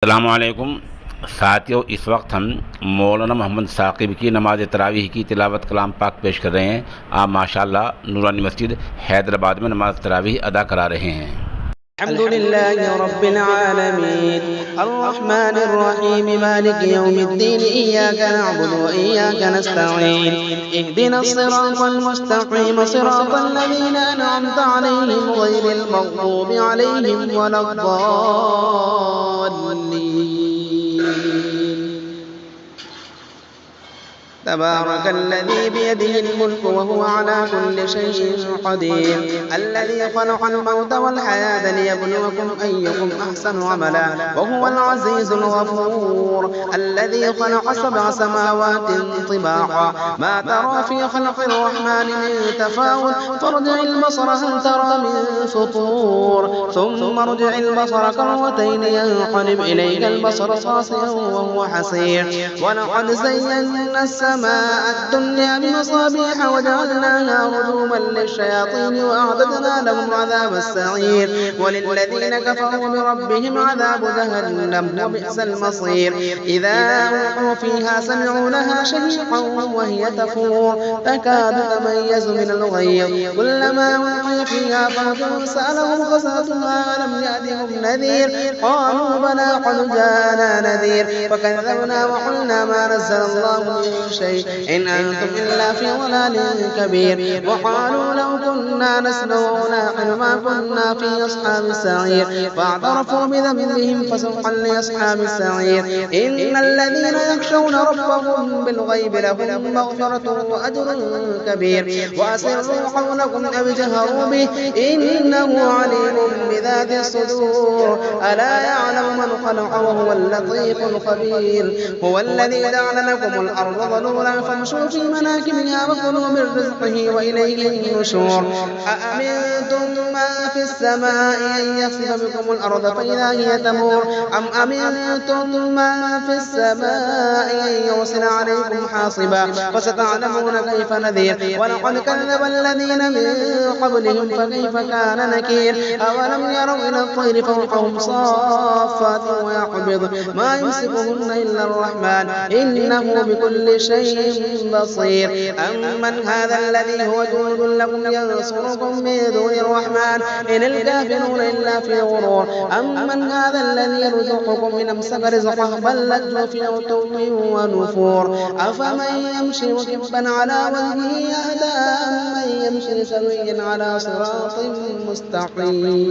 अस्सलामुअलैकुम साथियों, इस वक्त हम मौलाना मोहम्मद साकिब की नमाज तरावीह की तिलावत कलाम पाक पेश कर रहे हैं। आप माशाअल्लाह नूरानी मस्जिद हैदराबाद में नमाज तरावीह अदा करा रहे हैं। अल्हम्दुलिल्लाहि रब्बिल आलमीन अर्रहमानिर रहीम मालिकि यौमिद्दीन इय्याका नअबुदु व इय्याका नस्तईन इहदिनस सिरातल मुस्तक़ीम सिरातल लज़ीना अनअमता अलैहिम गैरिल मग़्दूबि अलैहिम वलद्दाल्लीन। تبارك الذي بيده الملك وهو على كل شيء قدير الذي خلق الموت والحياة ليبلوكم أيكم أحسن عملا وهو العزيز الغفور الذي خلق 7 سماوات طباقا ما ترى في خلق الرحمن من تفاوت فارجع البصر هل ترى من فطور ثم ارجع البصر كرتين ينقلب إليك البصر خاسئا وهو حسير ولقد زينا السماء الدنيا بمصابيح وجعلناها رجوما للشياطين وأعددنا لهم عذاب السعير وللذين كفروا بربهم عذاب جهنم وبئس المصير إذا ألقوا فيها سمعوا لها شهيقا وهي تفور تكاد تميز من الغيظ كلما ألقي فيها فوج سألهم خزنتها ألم يأتكم نذير قالوا بلى قد جاءنا نذير فكذبنا وقلنا ما نزل الله من شيء إن أنتم إلا في ضلال كبير وقالوا لو كنا نسمع ونعقل ما كنا في أصحاب السعير فاعترفوا بذنبهم فسحقا لأصحاب السعير إن الذين يخشون ربهم بالغيب لهم مغفرة وأجر كبير وأسروا قولكم أو جهروا به إنه عليم بذات الصدور ألا يعلم من خلق وهو اللطيف الخبير هو الذي جعل لكم الأرض ظلولا فامشوا في مناكبها وكلوا من رزقه وإليه النشور أأمنتم ما في السماء أن يخسف بكم الأرض فإذا هي تمور أم أمنتم ما في السماء أن يرسل عليكم حاصبا فستعلمون كيف نذير ولقد كذب الذين من قبلهم فكيف كان نكير أولم يروا إلى الطير فوقهم صافات ويقبض ما يمسكهن إلا الرحمن إنه بكل شيء بصير أمن هذا الذي هو جند لكم ينصركم من دون الرحمن إن الكافرون إلا في غرور أمن هذا الذي يرزقكم من أمسك رزقه بل لجوا في عتو ونفور أفمن يمشي مكبا على وجهه أهدى أمن يمشي سويا على صراط مستقيم.